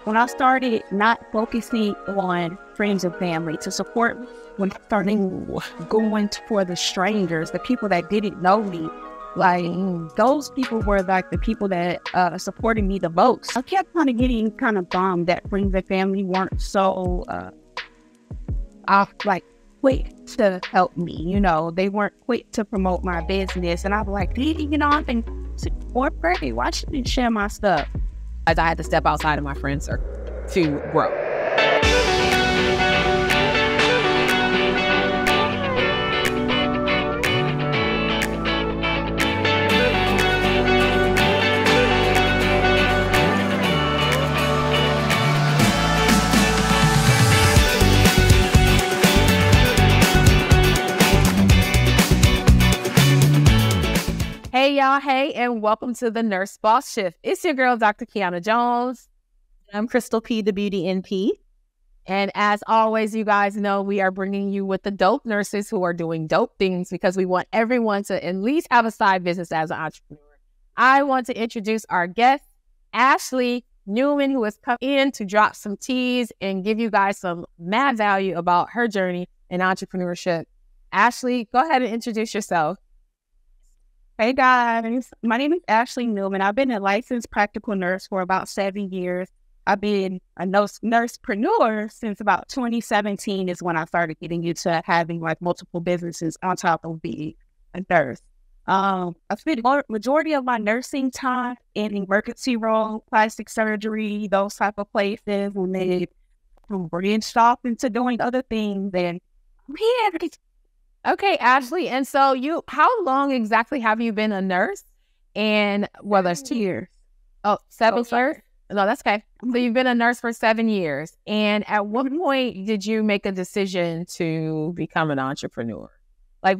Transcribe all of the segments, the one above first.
when I started not focusing on friends and family to support me, when I started going for the strangers, the people that didn't know me, like those people were like the people that supported me the most. I kept kind of getting kind of bummed that friends and family weren't so like quick to help me. You know, they weren't quick to promote my business, and I'm like, you know, I've been more pretty. Why should you share my stuff? As I had to step outside of my friend circle to grow. Hey y'all, hey, and welcome to the Nurse Boss Shift. It's your girl, Dr. Kiana Jones. I'm Crystal P, the Beauty NP. And as always, you guys know we are bringing you with the dope nurses who are doing dope things because we want everyone to at least have a side business as an entrepreneur. I want to introduce our guest, Ashley Newman, who has come in to drop some teas and give you guys some mad value about her journey in entrepreneurship. Ashley, go ahead and introduce yourself. Hey guys, my name is Ashley Newman. I've been a licensed practical nurse for about 7 years. I've been a nursepreneur since about 2017 is when I started getting into having like multiple businesses on top of being a nurse. I spent majority of my nursing time in emergency room, plastic surgery, those type of places, and then branched off into doing other things. And man, okay, Ashley. And so how long exactly have you been a nurse? And well, that's 2 years. Oh, 7 years? No, that's okay. So you've been a nurse for 7 years. And at what point did you make a decision to become an entrepreneur? Like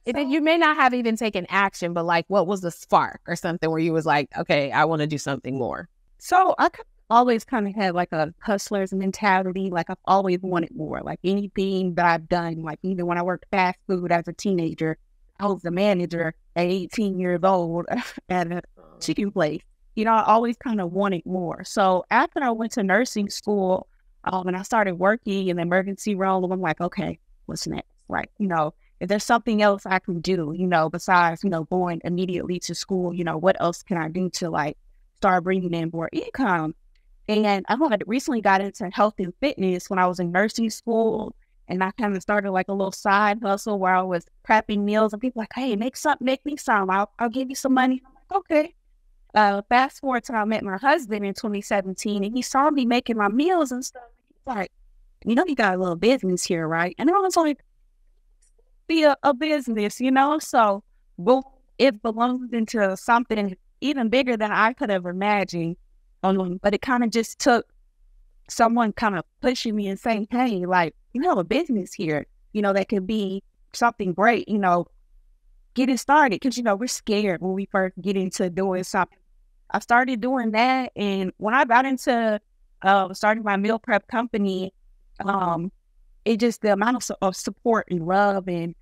you may not have even taken action, but like what was the spark or something where you was like, okay, I want to do something more? So I always kind of had like a hustler's mentality. Like I've always wanted more. Like anything that I've done, like even when I worked fast food as a teenager, I was the manager at 18 years old at a chicken place. You know, I always kind of wanted more. So after I went to nursing school and I started working in the emergency room, I'm like, okay, what's next? Like, you know, if there's something else I can do, you know, besides, you know, going immediately to school, you know, what else can I do to like start bringing in more income? And I had recently got into health and fitness when I was in nursing school. And I kind of started like a little side hustle where I was prepping meals and people like, hey, make me some. I'll give you some money. I'm like, okay. Fast forward to I met my husband in 2017 and he saw me making my meals and stuff. He's like, you know, you got a little business here, right? And I was like, be a business, you know? So it belongs into something even bigger than I could have imagined. But it kind of just took someone kind of pushing me and saying, hey, like, you have a business here, you know, that could be something great, you know, get it started. Because, you know, we're scared when we first get into doing something. I started doing that. And when I got into starting my meal prep company, it just the amount of support and love and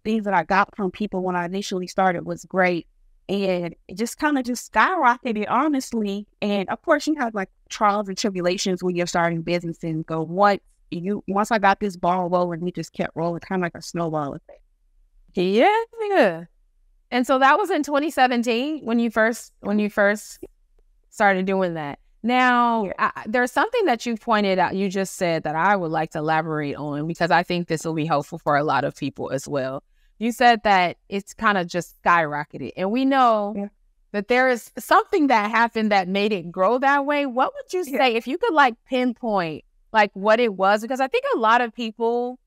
things that I got from people when I initially started was great. And it just kind of just skyrocketed, honestly. And of course, you have like trials and tribulations when you're starting business and go, once I got this ball rolling, we just kept rolling, kind of like a snowball effect. Yeah. And so that was in 2017 when you first started doing that. Now, there's something that you pointed out, you just said that I would like to elaborate on because I think this will be helpful for a lot of people as well. You said that it's kind of just skyrocketed. And we know that there is something that happened that made it grow that way. What would you say if you could like pinpoint like what it was? Because I think a lot of people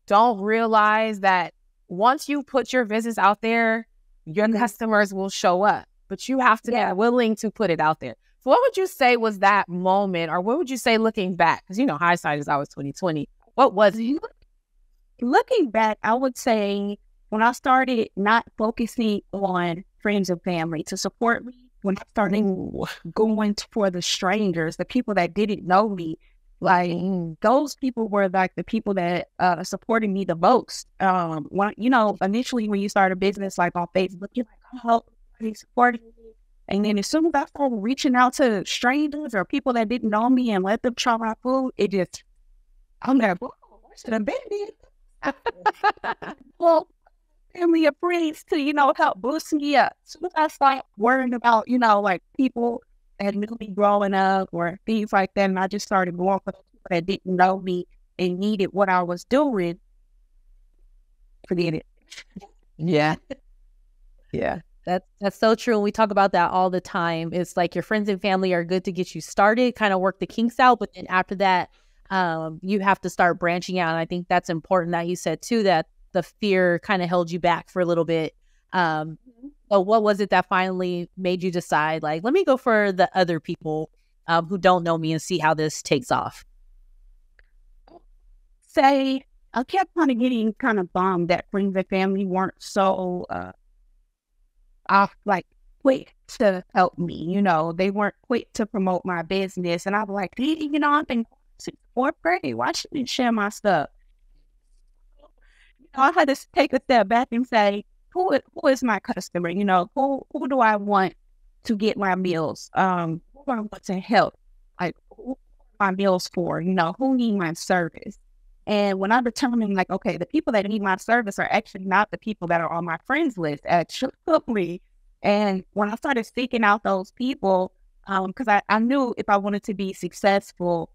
don't realize that once you put your business out there, your customers will show up, but you have to be willing to put it out there. So what would you say was that moment, or what would you say looking back? Because, you know, hindsight is always 20/20. What was it? Looking back, I would say when I started not focusing on friends and family to support me, when I started going for the strangers, the people that didn't know me, like those people were like the people that supported me the most. When, you know, initially when you start a business like on Facebook, you're like, oh, he's supporting me. And then as soon as I started reaching out to strangers or people that didn't know me and let them try my food, I'm like, whoa, I should have been there. Well, family of friends to, help boost me up. So I started worrying about, like people that knew me growing up or things like that. And I just started going for people that didn't know me and needed what I was doing. Forget it. Yeah. Yeah. That's so true. And we talk about that all the time. It's like your friends and family are good to get you started, kind of work the kinks out. But then after that, you have to start branching out. And I think that's important that you said too, that the fear kind of held you back for a little bit. But what was it that finally made you decide, like, let me go for the other people who don't know me and see how this takes off? Say, I kept kind of getting kind of bummed that friends and family weren't so quick to help me. They weren't quick to promote my business. And I was like, I've been since fourth grade. Why shouldn't you share my stuff? I had to take a step back and say, who is my customer? Who do I want to get my meals? Who do I want to help? Like, who are my meals for? Who need my service? And when I determined, like, okay, the people that need my service are actually not the people that are on my friends list, actually. And when I started seeking out those people, because I knew if I wanted to be successful,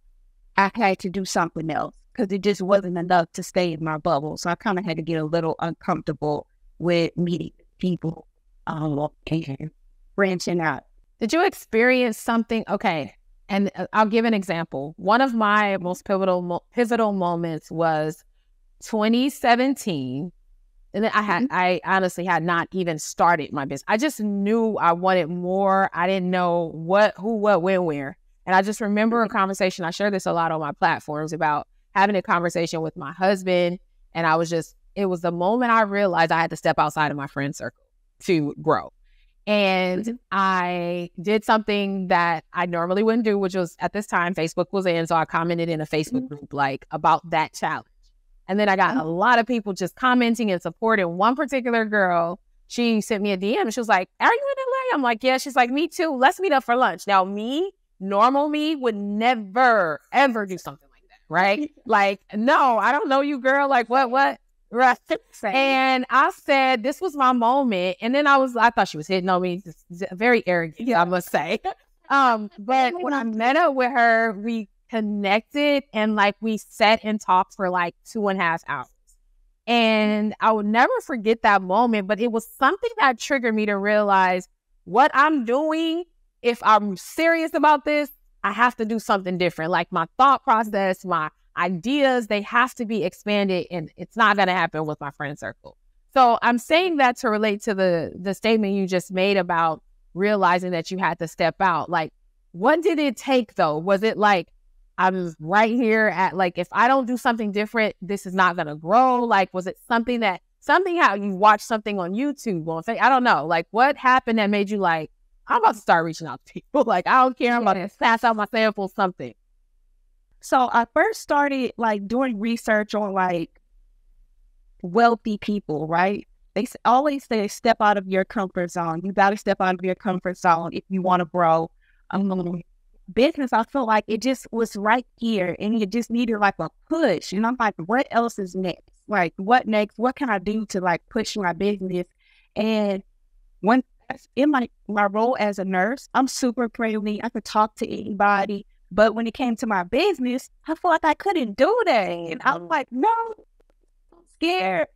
I had to do something else because it just wasn't enough to stay in my bubble. So I kind of had to get a little uncomfortable with meeting people and branching out. Did you experience something? Okay. And I'll give an example. One of my most pivotal moments was 2017. And then I honestly had not even started my business. I just knew I wanted more. I didn't know what, who, what, when, where. And I just remember a conversation. I share this a lot on my platforms about having a conversation with my husband. And it was the moment I realized I had to step outside of my friend circle to grow. And I did something that I normally wouldn't do, which was, at this time, Facebook was in. So I commented in a Facebook group, like, about that challenge. And then I got a lot of people just commenting and supporting. One particular girl, she sent me a DM and she was like, are you in LA? I'm like, yeah. She's like, me too. Let's meet up for lunch. Now, normal me would never, ever do something like that, right? Like, no, I don't know you, girl. Like, what? Right. And I said, this was my moment. And then I thought she was hitting on me, just very arrogant, I must say. But when I met up with her, we connected and like we sat and talked for like 2.5 hours. And I would never forget that moment, but it was something that triggered me to realize what I'm doing. If I'm serious about this, I have to do something different. Like my thought process, my ideas, they have to be expanded, and it's not going to happen with my friend circle. So I'm saying that to relate to the statement you just made about realizing that you had to step out. Like, what did it take though? Was it like, I'm right here at, like, if I don't do something different, this is not going to grow? Like, was it something how you watched something on YouTube or I don't know, like what happened that made you like, I'm about to start reaching out to people. Like, I don't care. I'm about to pass out my sample, something. So I first started like doing research on like wealthy people, right? They always say step out of your comfort zone. You got to step out of your comfort zone if you want to grow. Business, I feel like it just was right here and it just needed like a push. And I'm like, what else is next? Like, what next? What can I do to like push my business? And when in my role as a nurse, I'm super friendly. I could talk to anybody. But when it came to my business, I felt like I couldn't do that. And I was like, no, I'm scared.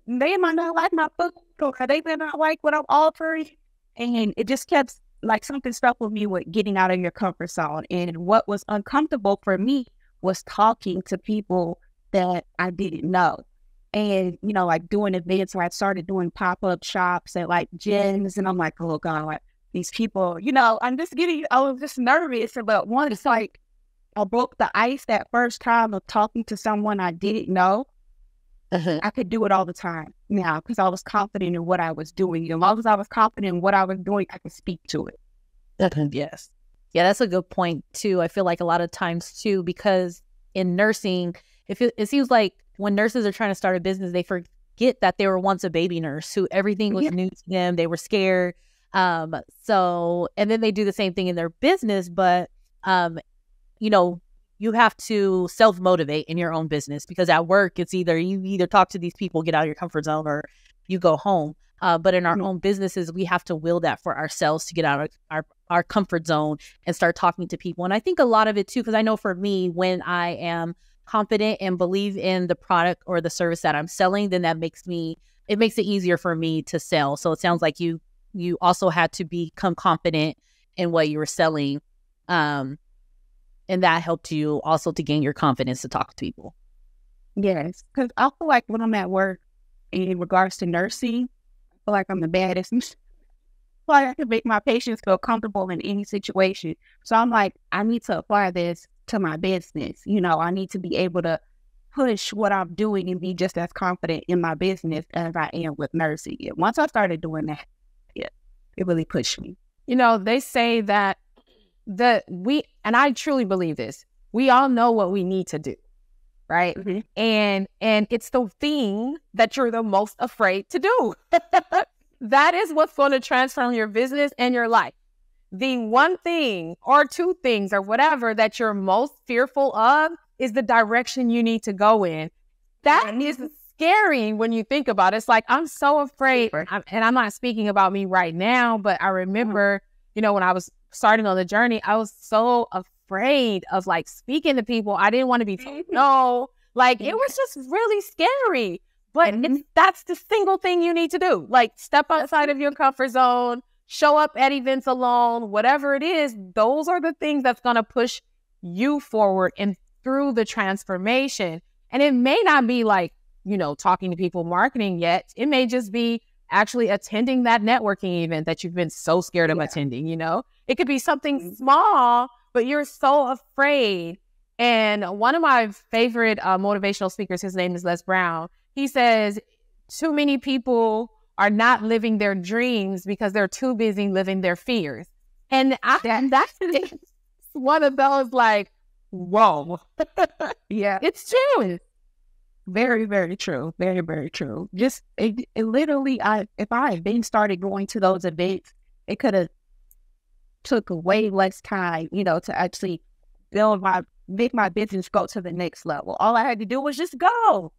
They might not like my food or they might not like what I'm offering. And it just kept like something stuck with me with getting out of your comfort zone. And what was uncomfortable for me was talking to people that I didn't know. And, like doing events where I started doing pop-up shops at like gyms. And I'm like, oh God, like these people, I was just nervous about one. It's like I broke the ice that first time of talking to someone I didn't know. I could do it all the time now because I was confident in what I was doing. As long as I was confident in what I was doing, I could speak to it. Yes. Yeah, that's a good point too. I feel like a lot of times too, because in nursing, it seems like when nurses are trying to start a business, they forget that they were once a baby nurse who everything was new to them. They were scared. So, and then they do the same thing in their business, but, you know, you have to self-motivate in your own business, because at work, it's either you either talk to these people, get out of your comfort zone, or you go home. But in our own businesses, we have to will that for ourselves to get out of our comfort zone and start talking to people. And I think a lot of it too, because I know for me, when I am confident and believe in the product or the service that I'm selling, then it makes it easier for me to sell. So it sounds like you also had to become confident in what you were selling. And that helped you also to gain your confidence to talk to people. Yes, because I feel like when I'm at work, in regards to nursing, I feel like I'm the baddest. Like I can make my patients feel comfortable in any situation. So I'm like, I need to apply this to my business. You know, I need to be able to push what I'm doing and be just as confident in my business as I am with nursing. And once I started doing that, yeah, it really pushed me. You know, they say that and I truly believe this, we all know what we need to do, right? Mm-hmm. And it's the thing that you're the most afraid to do. That is what's going to transform your business and your life. The one thing or two things or whatever that you're most fearful of is the direction you need to go in. That is scary when you think about it. It's like, I'm so afraid. And I'm not speaking about me right now, but I remember, you know, when I was starting on the journey, I was so afraid of like speaking to people. I didn't want to be told no. Like, it was just really scary. But that's the single thing you need to do. Like, step outside of your comfort zone, show up at events alone, whatever it is. Those are the things that's going to push you forward and through the transformation. And it may not be like, you know, talking to people, marketing yet. It may just be actually attending that networking event that you've been so scared of attending, you know? It could be something small, but you're so afraid. And one of my favorite motivational speakers, his name is Les Brown. He says, too many people are not living their dreams because they're too busy living their fears. And that's one of those like, whoa. Yeah. It's true. Very, very true. Very, very true. Just it literally, if I had been started going to those events, it could have took way less time, you know, to actually make my business go to the next level. All I had to do was just go.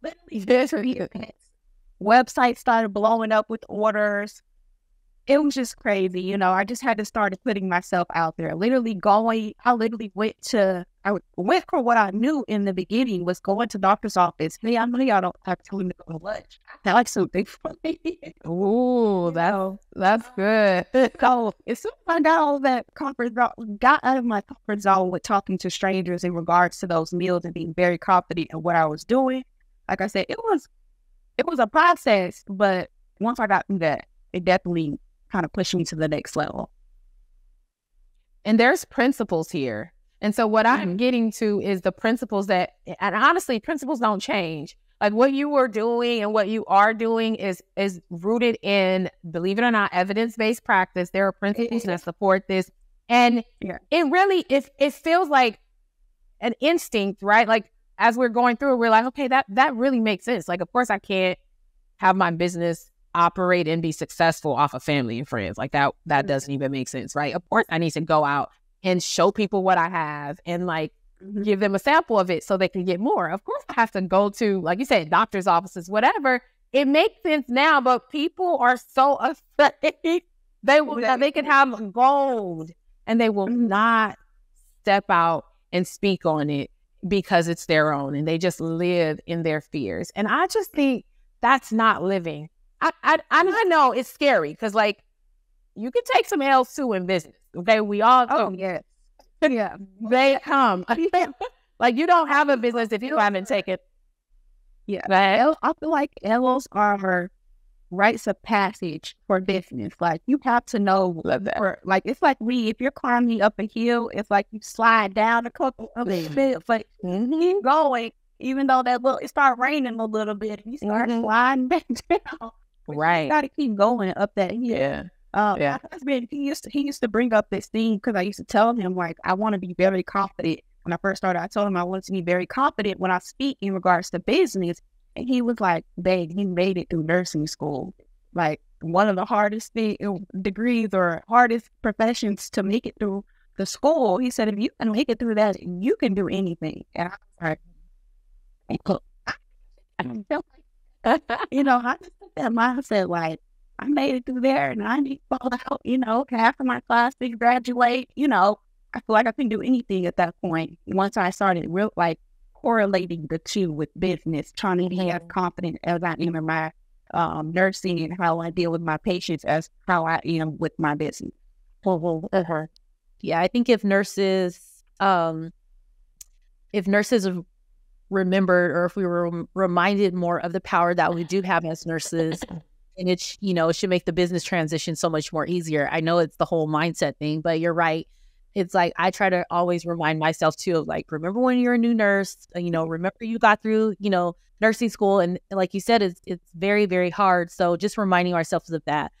Websites started blowing up with orders. It was just crazy, you know. I just had to start putting myself out there. I literally went for what I knew in the beginning was going to doctor's office. Hey, I know y'all don't have time to go to lunch. I like something for me. Ooh, that's good. So as soon as I got all that got out of my comfort zone with talking to strangers in regards to those meals and being very confident in what I was doing, like I said, it was a process, but once I got through that, it definitely kind of pushed me to the next level. And there's principles here. And so what I'm getting to is the principles and honestly, principles don't change. Like what you were doing and what you are doing is rooted in, believe it or not, evidence-based practice. There are principles that support this. And it really, it feels like an instinct, right? Like as we're going through it, we're like, okay, that really makes sense. Like, of course I can't have my business operate and be successful off of family and friends. Like that doesn't even make sense, right? Of course I need to go out and show people what I have and like give them a sample of it so they can get more. Of course I have to go to, like you said, doctor's offices, whatever. It makes sense now, but people are so afraid. They can have gold and they will not step out and speak on it because it's their own and they just live in their fears. And I just think that's not living. I know it's scary because like you can take some L's too in business. Okay, we all yes. Yeah, they come. Like you don't have a business if you haven't taken. Yeah, I feel like L's are rites of passage for business. Like you have to know, like it's like if you're climbing up a hill, it's like you slide down a couple of steps, like keep going, even though it start raining a little bit, you start sliding back down. Right, you got to keep going up that hill. Yeah. My husband, he used to bring up this thing because I used to tell him like I want to be very confident. When I first started, I told him I wanted to be very confident when I speak in regards to business, and he was like, "Babe, you made it through nursing school. Like one of the hardest degrees or hardest professions to make it through the school. He said, if you can make it through that, you can do anything. And I was like, I don't feel like, I just took that mindset, like, I made it through there and I need to fall out, half of my classes graduate, I feel like I can do anything at that point. Once I started correlating the two with business, trying to have confidence as I am in my nursing and how I deal with my patients as how I am with my business. Yeah, I think if nurses remembered, or if we were reminded more of the power that we do have as nurses, and it should make the business transition so much more easier. I know it's the whole mindset thing, but you're right. It's like, I try to always remind myself too of like, remember when you're a new nurse, remember you got through, nursing school. And like you said, it's very, very hard. So just reminding ourselves of that,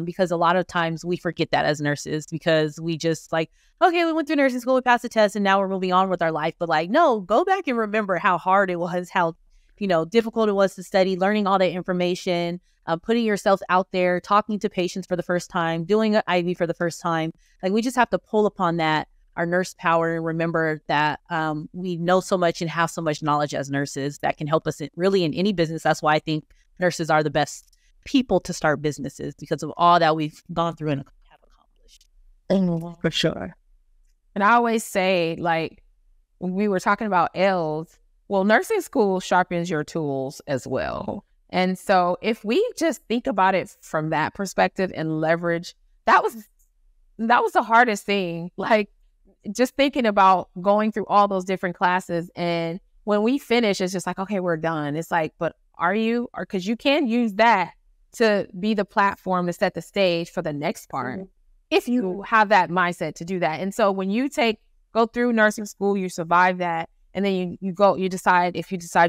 because a lot of times we forget that as nurses, because we just like, okay, we went through nursing school, we passed the test, and now we're moving on with our life. But like, no, go back and remember how hard it was, how, difficult it was to study, learning all that information, putting yourself out there, talking to patients for the first time, doing an IV for the first time. Like, we just have to pull upon that, our nurse power, and remember that we know so much and have so much knowledge as nurses that can help us in any business. That's why I think nurses are the best people to start businesses, because of all that we've gone through and have accomplished. For sure. And I always say, like, when we were talking about L's, well, nursing school sharpens your tools as well. And so if we just think about it from that perspective and leverage, that was the hardest thing. Like, just thinking about going through all those different classes, and when we finish, it's just like, okay, we're done. It's like, but are you? Or because you can use that to be the platform to set the stage for the next part, if you have that mindset to do that. And so when you go through nursing school, you survive that, and then you decide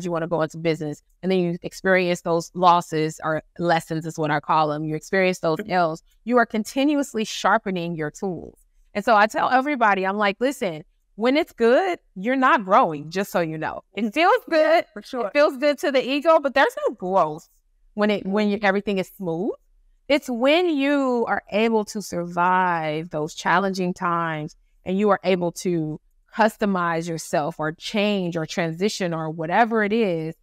you want to go into business, and then you experience those losses, or lessons is what I call them. You experience those L's. You are continuously sharpening your tools. And so I tell everybody, I'm like, listen, when it's good, you're not growing, just so you know. It feels good. For sure. It feels good to the ego, but there's no growth when everything is smooth. It's when you are able to survive those challenging times, and you are able to customize yourself or change or transition or whatever it is.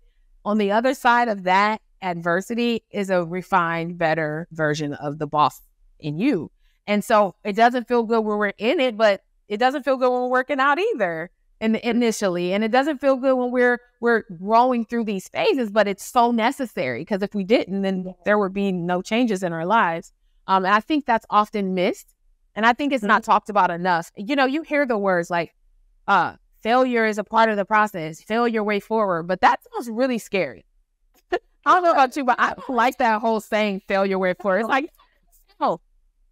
On the other side of that adversity is a refined, better version of the boss in you. And so it doesn't feel good when we're in it, but it doesn't feel good when we're working out either initially. And it doesn't feel good when we're growing through these phases, but it's so necessary, because if we didn't, then there would be no changes in our lives. And I think that's often missed. And I think it's not talked about enough. You hear the words like, failure is a part of the process, fail your way forward. But that sounds really scary. I don't know about you, but I don't like that whole saying, fail your way forward. It's like, oh,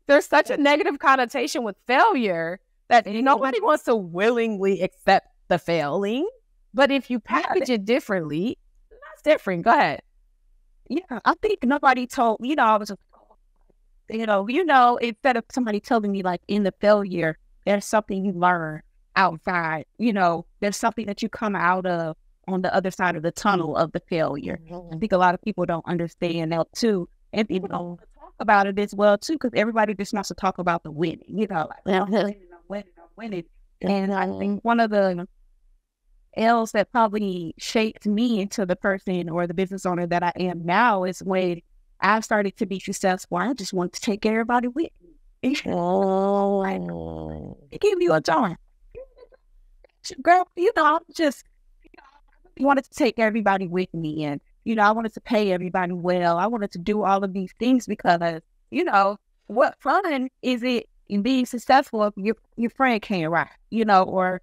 there's such a negative connotation with failure that nobody wants to willingly accept the failing. But if you package it differently, that's different. Go ahead. Yeah, I think nobody told, I was, instead of somebody telling me like in the failure, there's something you learn outside, there's something that you come out of on the other side of the tunnel of the failure. I think a lot of people don't understand that too. And people don't talk about it as well too, because everybody just wants to talk about the winning, I'm winning. And I think one of the L's that probably shaped me into the person or the business owner that I am now is when I started to be successful. I just want to take everybody with me. Give you a jar. Girl, I just wanted to take everybody with me, and I wanted to pay everybody well. I wanted to do all of these things because what fun is it in being successful if your friend can't ride, or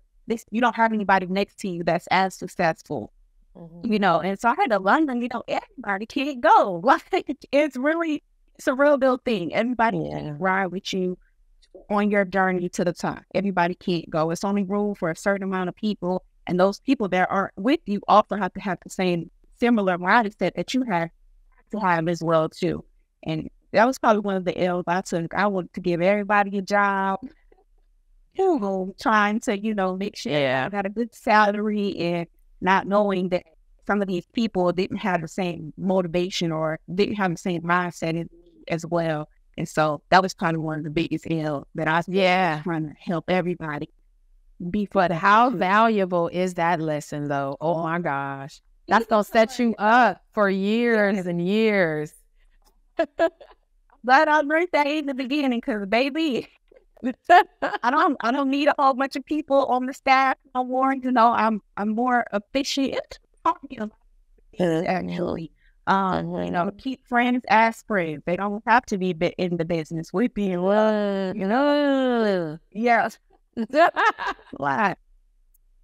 you don't have anybody next to you that's as successful, and so I had to learn, everybody can't go. Like, it's a real deal thing. Everybody can't ride with you on your journey to the top. Everybody can't go. It's only room for a certain amount of people, and those people that are with you also have to have the same similar mindset that you have to have as well too. And that was probably one of the L's I took. I wanted to give everybody a job, trying to make sure I got a good salary, and not knowing that some of these people didn't have the same motivation or didn't have the same mindset as me as well. And so that was probably one of the biggest L's that I was trying to help everybody be for But how valuable is that lesson though? Oh my gosh. That's going to set you up for years and years. But I learned that in the beginning because, baby, I don't need a whole bunch of people on the staff no more. You know, I'm more efficient. Actually, you know, keep friends as friends. They don't have to be in the business. We be in love, you know. Yes. Like,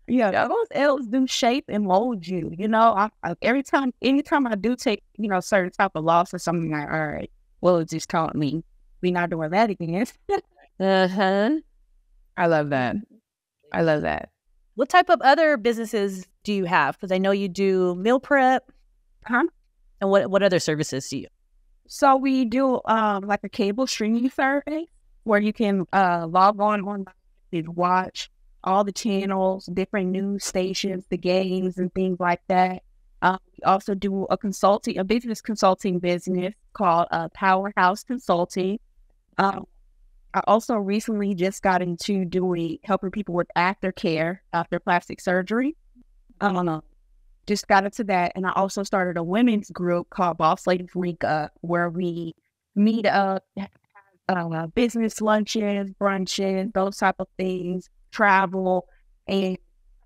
yeah, those L's do shape and mold you. You know, anytime I do take, you know, certain type of loss or something, like, all right, well, it just taught me we not doing that again. I love that. I love that. What type of other businesses do you have? Because I know you do meal prep. And what other services do you? So we do like a cable streaming service where you can log on and watch all the channels, different news stations, the games and things like that. We also do a business consulting business called Powerhouse Consulting. I also recently just got into helping people with aftercare after plastic surgery. Just got into that. And I also started a women's group called Boss Ladies Link Up, where we meet up, business lunches, brunches, those type of things, travel, and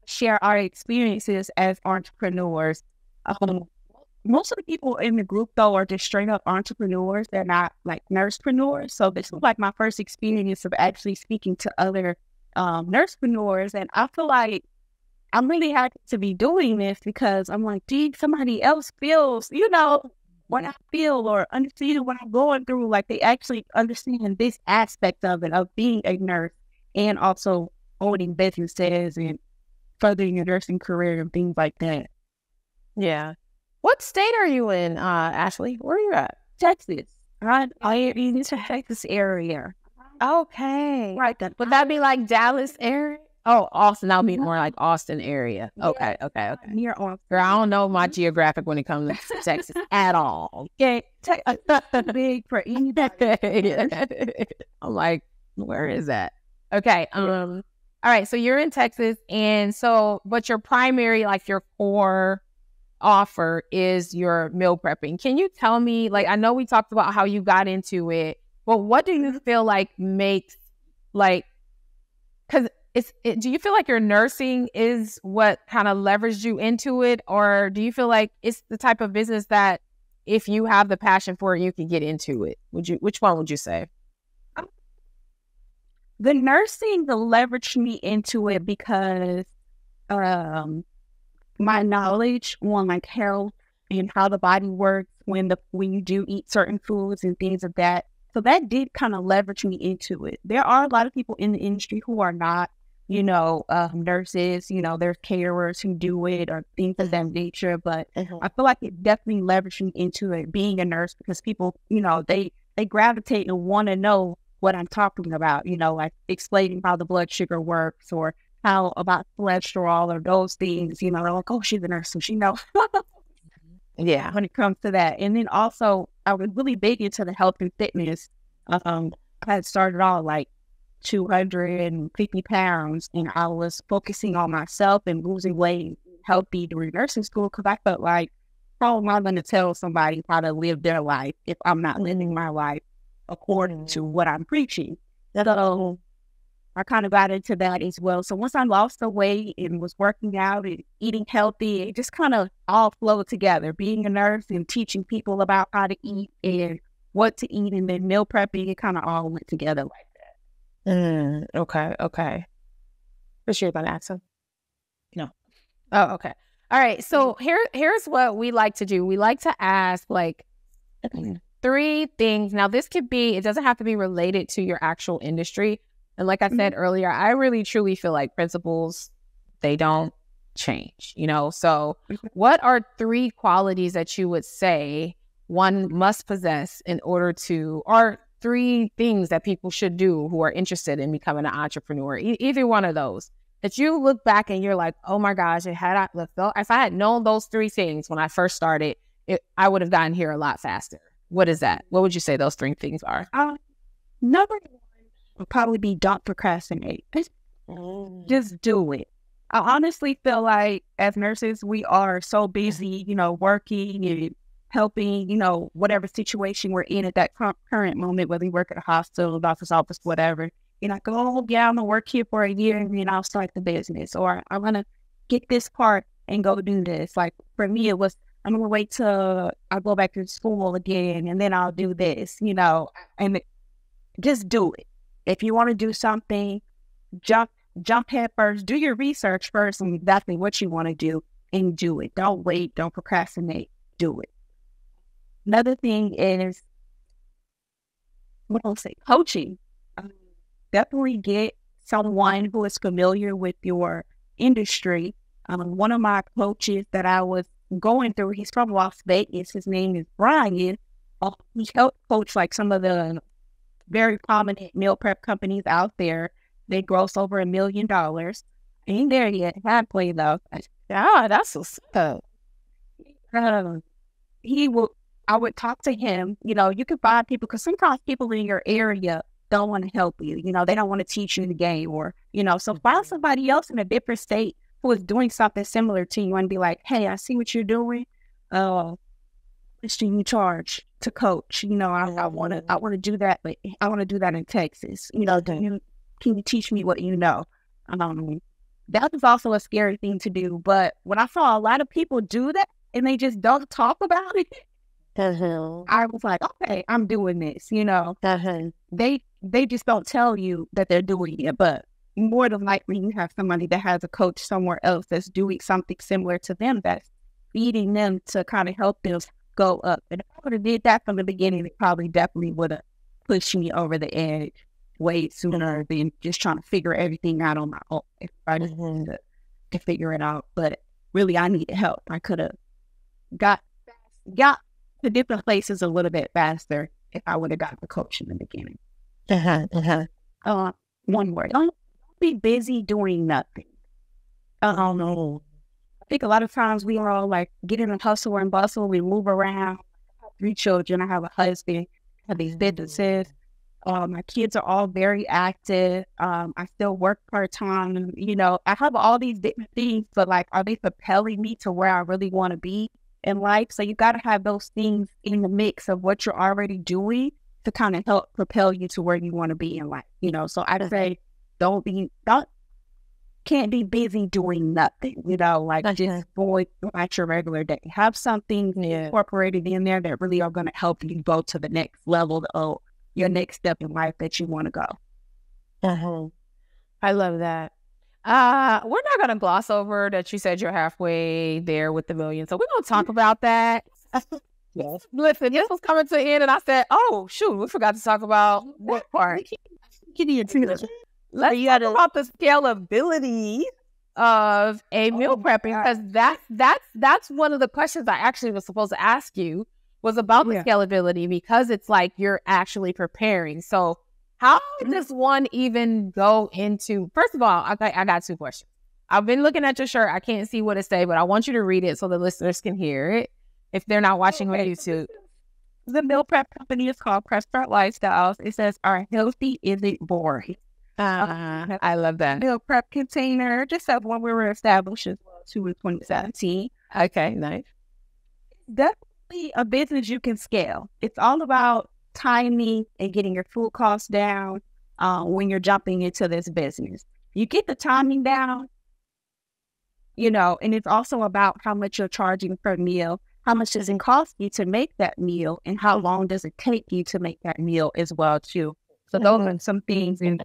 share our experiences as entrepreneurs. Most of the people in the group, though, are just straight up entrepreneurs. They're not like nursepreneurs. So this was like my first experience of actually speaking to other nursepreneurs. And I feel like I'm really happy to be doing this because I'm like, gee, somebody else feels, you know, what I feel or understand what I'm going through. Like they actually understand this aspect of it, of being a nurse and also owning businesses and furthering your nursing career and things like that. Yeah. What state are you in, Ashley? Where are you at? Texas. I am in the Texas area. Okay. Right. Would that be like Dallas area? Oh, Austin. That would be more like Austin area. Okay. Near Austin. Girl, I don't know my geographic when it comes to Texas at all. Okay. Big for anybody. I'm like, where is that? Okay. All right. So you're in Texas, and so, but your primary, like your core offer is your meal prepping. Can you tell me, like, I know we talked about how you got into it, but what do you feel like makes, like, because do you feel like your nursing is what kind of leveraged you into it, or do you feel like it's the type of business that if you have the passion for it, you can get into it? Which one would you say? The nursing leveraged me into it because my knowledge on like health and how the body works when you do eat certain foods and things of that. So that did kind of leverage me into it. There are a lot of people in the industry who are not, you know, nurses, you know, there's caterers who do it or things of that nature. But I feel like it definitely leveraged me into it, being a nurse, because people, you know, they gravitate and want to know what I'm talking about, you know, like explaining how the blood sugar works or how about cholesterol or those things, you know, they're like, oh, she's a nurse, so she knows. Yeah. When it comes to that. And then also, I was really big into the health and fitness. I had started off like 250 pounds, and I was focusing on myself and losing weight healthy during nursing school because I felt like, how am I going to tell somebody how to live their life if I'm not living my life according to what I'm preaching? So I kind of got into that as well. So once I lost the weight and was working out and eating healthy, it just kind of all flowed together. Being a nurse and teaching people about how to eat and what to eat, and then meal prepping, it kind of all went together like that. Okay. For sure, going to ask him? No. Oh, okay. All right. So here's what we like to do. We like to ask like 3 things. Now, this could be, it doesn't have to be related to your actual industry. And like I said earlier, I really truly feel like principles, they don't change, you know? So what are 3 qualities that you would say one must possess in order to, or 3 things that people should do who are interested in becoming an entrepreneur? Either one of those that you look back and you're like, oh my gosh, if I had known those 3 things when I first started, I would have gotten here a lot faster. What is that? What would you say those 3 things are? Number one would probably be don't procrastinate. Just do it. I honestly feel like as nurses, we are so busy, working and helping, whatever situation we're in at that current moment, whether you work at a hospital, doctor's office, whatever. You're like, oh, yeah, I'm going to work here for a year and then I'll start the business. Or I'm going to get this part and go do this. Like for me, it was, I'm going to wait till I go back to school again and then I'll do this, and just do it. If you want to do something, jump head first, do your research first on exactly what you want to do and do it. Don't wait, don't procrastinate, do it. Another thing is, coaching. Definitely get someone who is familiar with your industry. One of my coaches that I was going through, he's from Las Vegas. His name is Brian. He helped coach like some of the very prominent meal prep companies out there. They gross over $1 million. Ain't there yet. Halfway though. Yeah, that's what's up. I would talk to him. You can find people because sometimes people in your area don't want to help you. They don't want to teach you the game or, so find somebody else in a different state who is doing something similar to you and be like, hey, I see what you're doing. How much do you charge to coach? I want to do that, but I want to do that in Texas. Can you teach me what you know? That is also a scary thing to do. But when I saw a lot of people do that and they just don't talk about it, I was like, okay, I'm doing this. They just don't tell you that they're doing it, but more than likely you have somebody that has a coach somewhere else that's doing something similar to them, that's feeding them to kind of help them go up. And if I would have did that from the beginning, it probably definitely would have pushed me over the edge way sooner than just trying to figure everything out on my own. If I just wanted to figure it out, but really I needed help. I could have got to different places a little bit faster if I would have got the coach in the beginning. One word. Don't be busy doing nothing. I think a lot of times we are all like get in a hustle and bustle. We move around. I have 3 children. I have a husband. I have these businesses. My kids are all very active. I still work part-time. I have all these different things, but like, are they propelling me to where I really want to be in life? So you got to have those things in the mix of what you're already doing to kind of help propel you to where you want to be in life. So I'd say can't be busy doing nothing, just going at your regular day. Have something incorporated in there that really are going to help you go to the next level of your next step in life that you want to go. I love that. We're not going to gloss over that you said you're halfway there with the million. So we're going to talk about that. Yes. Listen, this was coming to an end and I said, oh, shoot, we forgot to talk about what part. Let's talk about the scalability of a meal prep, because that's one of the questions I actually was supposed to ask you was about the scalability, because it's like you're actually preparing. So how does one even go into, first of all, I got 2 questions. I've been looking at your shirt. I can't see what it says, but I want you to read it so the listeners can hear it if they're not watching on YouTube. The meal prep company is called Prepstart Lifestyles. It says, our healthy isn't boring. I love that. Meal prep container, just like when we were established as well, too, in 2017. Okay, nice. Definitely a business you can scale. It's all about timing and getting your food costs down when you're jumping into this business. You get the timing down, and it's also about how much you're charging per meal, how much does it cost you to make that meal, and how long does it take you to make that meal as well, too. So those are some things, and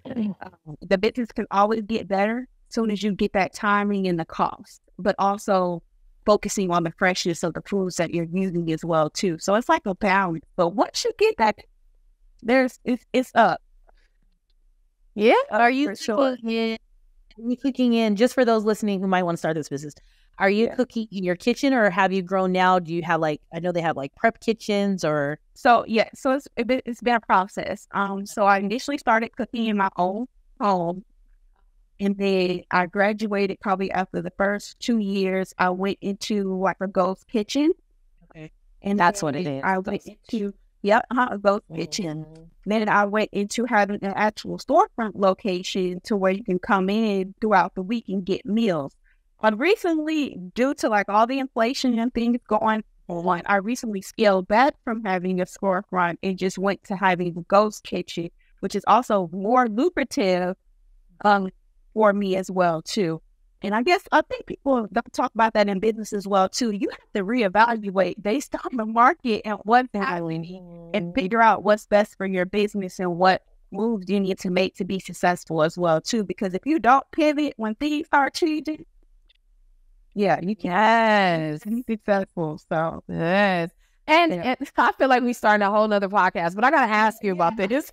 the business can always get better as soon as you get that timing and the cost, but also focusing on the freshness of the foods that you're using as well too. So it's like a balance. But once you get that, it's up. Yeah. Are you cooking in, just for those listening who might want to start this business, are you cooking in your kitchen, or have you grown now? Do you have I know they have prep kitchens or? So it's been a process. So I initially started cooking in my own home, and then I graduated probably after the first 2 years. I went into a ghost kitchen. Okay. And that's what it is. I went into Yep, a ghost kitchen. Then I went into having an actual storefront location to where you can come in throughout the week and get meals. But recently, due to like all the inflation and things going on, I recently scaled back from having a storefront and just went to having a ghost kitchen, which is also more lucrative for me as well too. And I think people don't talk about that in business as well too. You have to reevaluate based on the market and what's happening and figure out what's best for your business and what moves you need to make to be successful as well too. Because if you don't pivot when things start changing, you can't be successful. So yes. And I feel like we started a whole nother podcast, but I gotta ask you about this.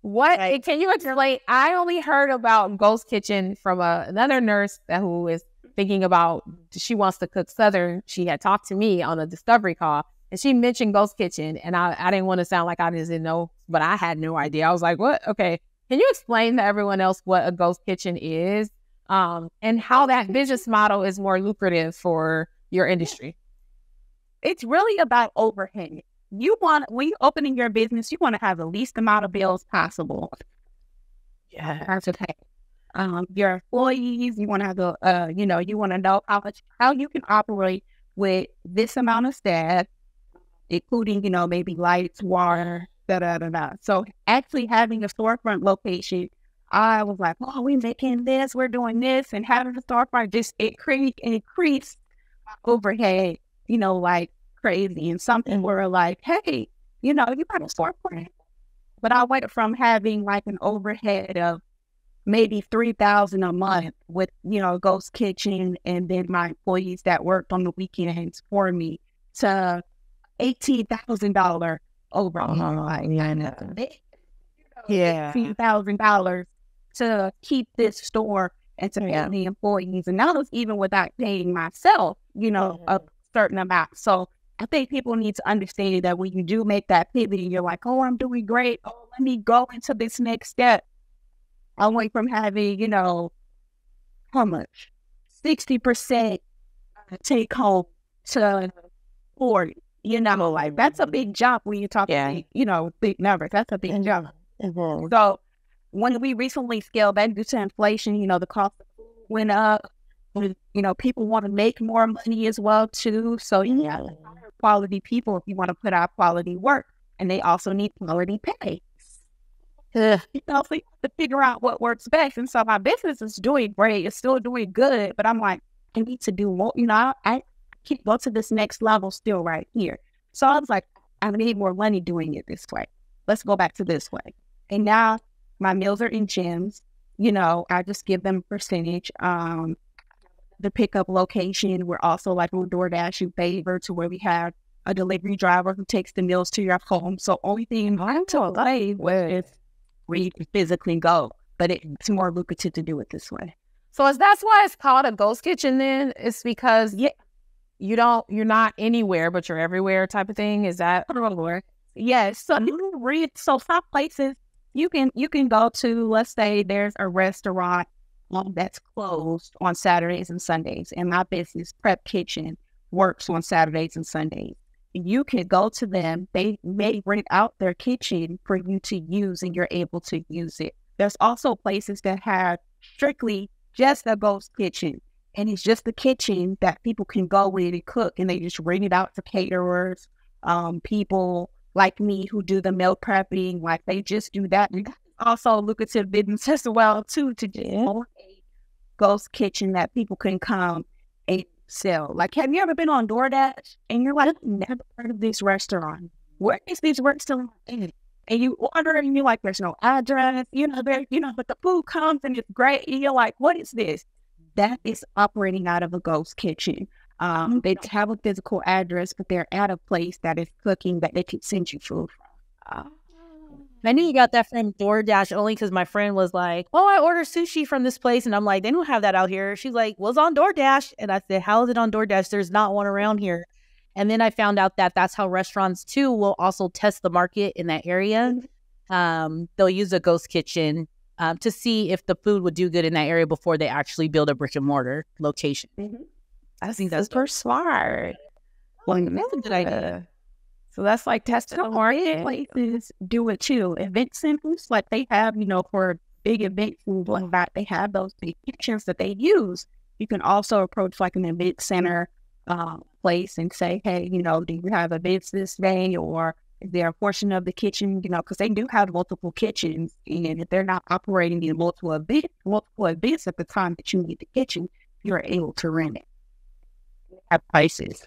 Can you explain? I only heard about ghost kitchen from another nurse who is thinking about, she wants to cook Southern. She had talked to me on a discovery call and she mentioned ghost kitchen, and I didn't want to sound like I didn't know, but I had no idea. I was like, what? Okay. Can you explain to everyone else what a ghost kitchen is, and how that business model is more lucrative for your industry? It's really about overhead. When you're opening your business, you want to have the least amount of bills possible. Yeah. That's okay. Your employees, you want to have you want to know how you can operate with this amount of staff, including, maybe lights, water, da-da-da-da. So actually having a storefront location, I was like, oh, we're making this, we're doing this, and having a storefront just increased overhead, like crazy. And something were like, hey, you got a storefront. But I went from having like an overhead of maybe $3,000 a month with, ghost kitchen and then my employees that worked on the weekends for me to $18,000 overhead. $18,000 to keep this store and to pay the employees. And that was even without paying myself, a certain amount. So I think people need to understand that when you do make that pivot and you're like, oh, I'm doing great. Oh, let me go into this next step. I went from having, how much? 60% take home to 40, like that's a big jump when you talk about, big numbers. That's a big jump. So when we recently scaled back due to inflation, the cost of food went up. People want to make more money as well too. So quality people if you want to put out quality work, and they also need quality pay. So you have to figure out what works best. And so my business is doing great. It's still doing good, but I'm like, I need to do more. I can't go to this next level still right here. So I was like, I need more money doing it this way. Let's go back to this way. And now my meals are in gyms. I just give them a percentage. The pickup location, we're also like on DoorDash in favor to where we have a delivery driver who takes the meals to your home. So only thing I have to play with is where you can physically go, but it's more lucrative to do it this way. So that's why it's called a ghost kitchen then? It's because you're not anywhere, but you're everywhere type of thing? Is that? Yes. So some places you can go to, let's say there's a restaurant that's closed on Saturdays and Sundays, and my business, Prep Kitchen, works on Saturdays and Sundays. You can go to them. They may rent out their kitchen for you to use, and you're able to use it. There's also places that have strictly just a ghost kitchen, and it's just the kitchen that people can go in and cook, and they just rent it out to caterers, people like me who do the meal prepping, like they just do that. And also lucrative business as well too, to do a ghost kitchen that people can come and sell. Like, have you ever been on DoorDash and you're like, I've never heard of this restaurant? Where is this restaurant in? And you order and you're like, there's no address, but the food comes and it's great. And you're like, what is this? That is operating out of a ghost kitchen. They have a physical address, but they're at a place that is cooking that they can send you food from. I knew you got that from DoorDash only because my friend was like, oh, I ordered sushi from this place. And I'm like, they don't have that out here. She's like, well, it's on DoorDash. And I said, how is it on DoorDash? There's not one around here. And then I found out that that's how restaurants too will also test the market in that area. They'll use a ghost kitchen to see if the food would do good in that area before they actually build a brick and mortar location. I think that's super smart. Well, that's a good idea. So that's like testing the market. Places do it too. Event centers, like they have, for big events and whatnot, they have those big kitchens that they use. You can also approach like an event center place and say, hey, do you have events this day, or is there a portion of the kitchen, because they do have multiple kitchens, and if they're not operating in multiple events at the time that you need the kitchen, you're able to rent it. Have prices.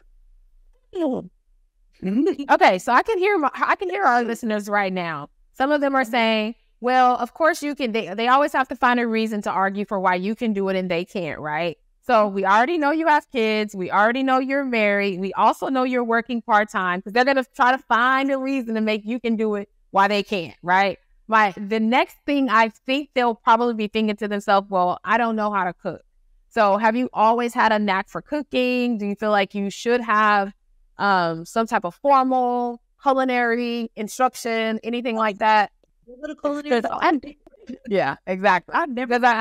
Okay, so I can hear our listeners right now. Some of them are saying, well, of course you can. They always have to find a reason to argue for why you can do it and they can't, right? So we already know you have kids. We already know you're married. We also know you're working part-time, because they're going to try to find a reason to make you can do it while they can't, right? The next thing I think they'll probably be thinking to themselves, well, I don't know how to cook. So have you always had a knack for cooking? Do you feel like you should have some type of formal culinary instruction, anything like that? Yeah, exactly. I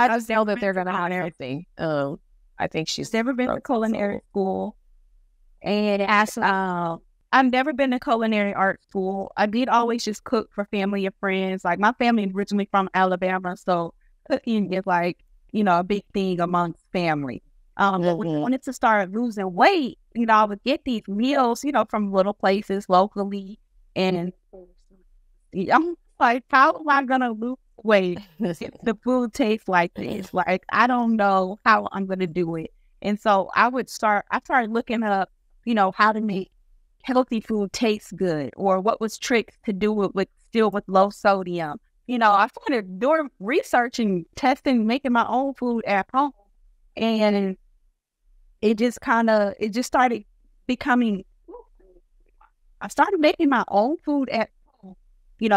just know that they're going to have everything. I think she's never been to culinary school, and I've never been to culinary art school. I did always just cook for family and friends. Like, my family is originally from Alabama, so cooking is like, a big thing amongst family. When I wanted to start losing weight, I would get these meals, from little places locally, and I'm like, how am I gonna lose weight if the food tastes like this? Like, I don't know how I'm gonna do it. And so I started looking up, how to make healthy food taste good, or what was tricks to do it with low sodium. I started doing research and testing, making my own food at home, and it just started becoming. I started making my own food at home,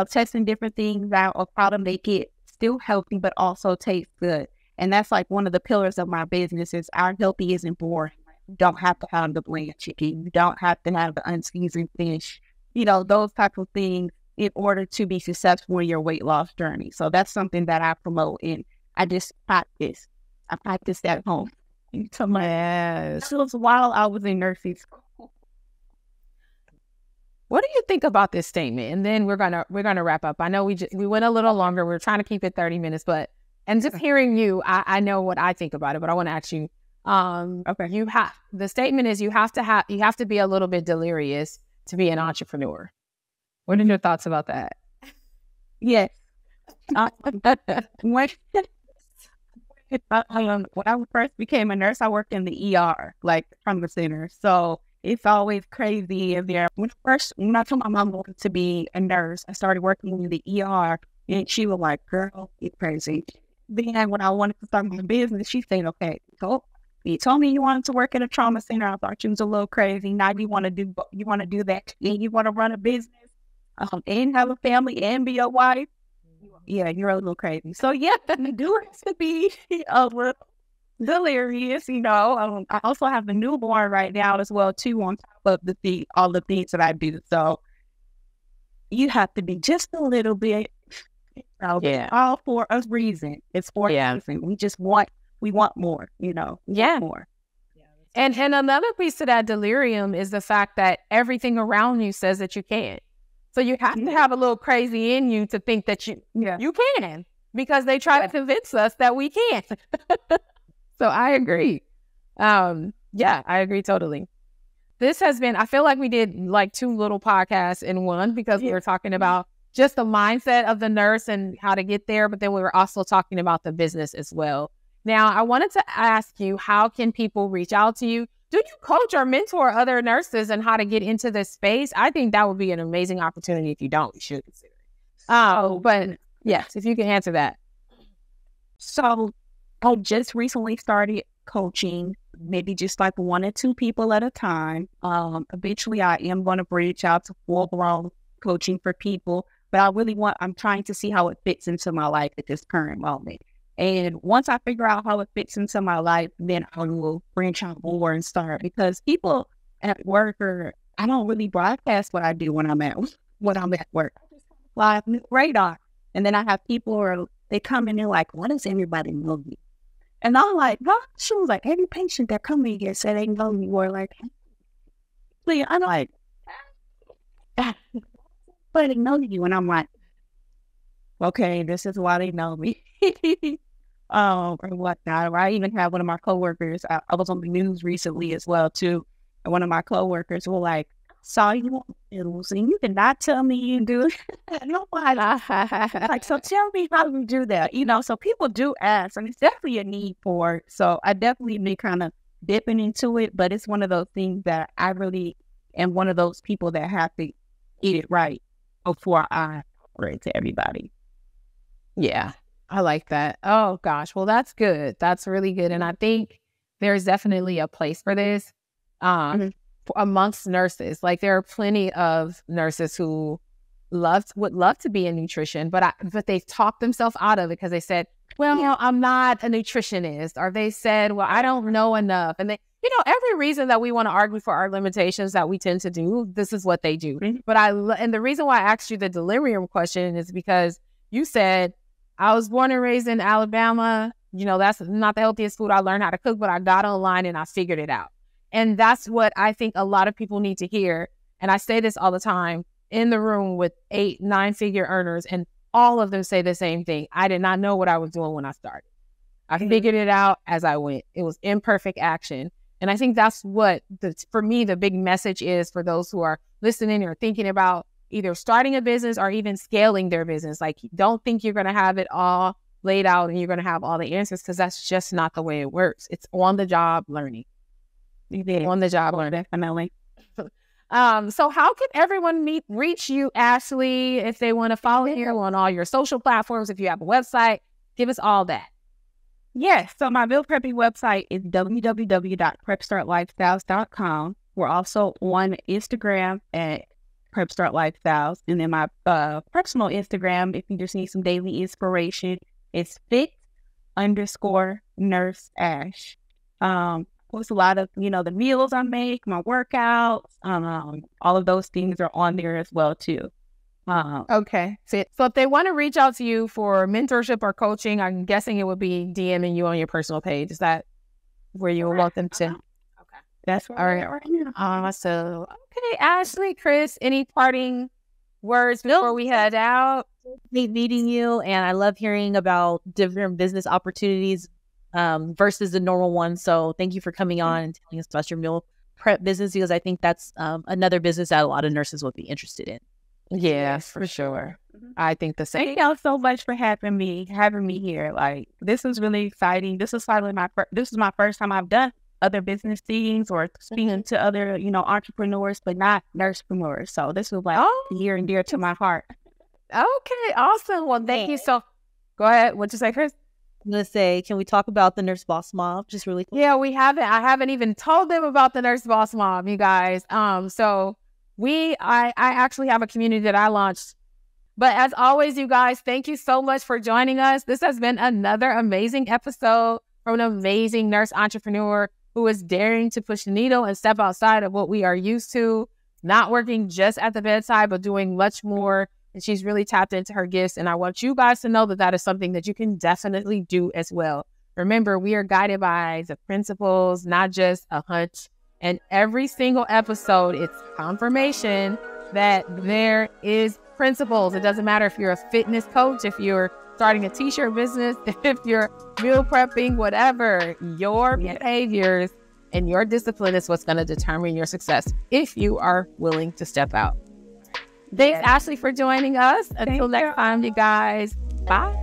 testing different things out of how to make it still healthy but also taste good. And that's like one of the pillars of my business is our healthy isn't boring. You don't have to have the bland chicken. You don't have to have the unseasoned fish. Those type of things in order to be successful in your weight loss journey. So that's something that I promote, and I just practice. I practice at home. Yes. This was while I was in nursing school. What do you think about this statement? And then we're gonna wrap up. I know we went a little longer. We're trying to keep it 30 minutes, and just hearing you, I know what I think about it, but I want to ask you. Okay. The statement is you have to be a little bit delirious to be an entrepreneur. What are your thoughts about that? Yes. When I first became a nurse, I worked in the ER, like trauma center. So it's always crazy in there. When I told my mom I wanted to be a nurse, I started working in the ER, and she was like, "Girl, you're crazy." Then when I wanted to start my business, she said, "Okay, so you told me you wanted to work at a trauma center. I thought you was a little crazy. Now you want to do that, and you want to run a business, and have a family, and be a wife. Yeah, you're a little crazy." So yeah, do it to be a little delirious. I also have a newborn right now as well too, on top of all the things that I do. So you have to be just a little bit. All for a reason. It's for a reason. We want more. More. And another piece to that delirium is the fact that everything around you says that you can't. So you have to have a little crazy in you to think that you can, because they try to convince us that we can't. So I agree. I agree totally. This has been, I feel like we did like 2 little podcasts in one, because we were talking about just the mindset of the nurse and how to get there, but then we were also talking about the business as well. Now, I wanted to ask you, how can people reach out to you? Do you coach or mentor other nurses and how to get into this space? I think that would be an amazing opportunity. If you don't, you should consider it. But yes, if you can answer that. So I just recently started coaching, maybe just like 1 or 2 people at a time. Eventually I am going to branch out to full-blown coaching for people, but I'm trying to see how it fits into my life at this current moment. And once I figure out how it fits into my life, then I will branch out more and start, because people at work I don't really broadcast what I do when I'm at work. I just fly off the radar. And then I have people they come in, they're like, "What does everybody know you?" And I'm like, "Well," she was like, "Every patient that come in here said they know you," or like, I'm like, but they know you. And I'm like, okay, this is why they know me. Or whatnot. Or I even have one of my coworkers, I was on the news recently as well, too. And one of my coworkers were like, saw you on the news and you did not tell me you do it. Nobody. Like, so tell me how you do that. You know, so people do ask, and it's definitely a need for it. So I definitely been kind of dipping into it, but it's one of those things that I really am one of those people that have to get it right before I offer it to everybody. Yeah, I like that. Oh, gosh. Well, that's good. That's really good. And I think there's definitely a place for this. Amongst nurses. Like, there are plenty of nurses who would love to be in nutrition, but they've talked themselves out of it because they said, well, I'm not a nutritionist, or they said, well, I don't know enough. And they, every reason that we want to argue for our limitations that we tend to do, this is what they do. But and the reason why I asked you the delirium question is because you said, I was born and raised in Alabama. That's not the healthiest food I learned how to cook, but I got online and I figured it out. And that's what I think a lot of people need to hear. And I say this all the time in the room with 8, 9-figure earners, and all of them say the same thing. I did not know what I was doing when I started. I figured it out as I went. It was imperfect action. And I think that's what, for me, the big message is for those who are listening or thinking about either starting a business or even scaling their business. Like, don't think you're going to have it all laid out and you're going to have all the answers, because that's just not the way it works. It's on the job learning. On the job learning. Definitely. So how can everyone reach you, Ashley, if they want to follow you on all your social platforms, if you have a website? Give us all that. Yes. So my meal prepping website is www.prepstartlifestyles.com. We're also on Instagram at Prepstart Lifestyles. And then my personal Instagram, if you just need some daily inspiration, it's fit_nurse Ash. Post a lot of, the meals I make, my workouts, all of those things are on there as well, too. Okay. So if they want to reach out to you for mentorship or coaching, I'm guessing it would be DMing you on your personal page. Is that where you would want them to? Okay. That's all right. So, okay, Ashley, Chris, any parting words before we head out? Great meeting you, and I love hearing about different business opportunities versus the normal one. So thank you for coming on and telling us about your meal prep business, because I think that's another business that a lot of nurses would be interested in. Yeah, for sure. I think the same. Thank y'all so much for having me here. Like, this was really exciting. This is probably this is my first time I've done other business things or speaking to other, entrepreneurs, but not nursepreneurs. So this was like near and dear to my heart. Okay, awesome. Well, thank you. So go ahead. What'd you say, Chris? I'm going to say, can we talk about the Nurse Boss Mom just really quick? Yeah, we haven't. I haven't even told them about the Nurse Boss Mom, you guys. So I actually have a community that I launched. But as always, you guys, thank you so much for joining us. This has been another amazing episode from an amazing nurse entrepreneur who is daring to push the needle and step outside of what we are used to, not working just at the bedside, but doing much more. And she's really tapped into her gifts. And I want you guys to know that that is something that you can definitely do as well. Remember, we are guided by the principles, not just a hunch. And every single episode, it's confirmation that there is principles. It doesn't matter if you're a fitness coach, if you're starting a t-shirt business, if you're meal prepping, whatever, your behaviors and your discipline is what's going to determine your success if you are willing to step out. Thanks, Ashley, for joining us. Until next time, you guys. Bye.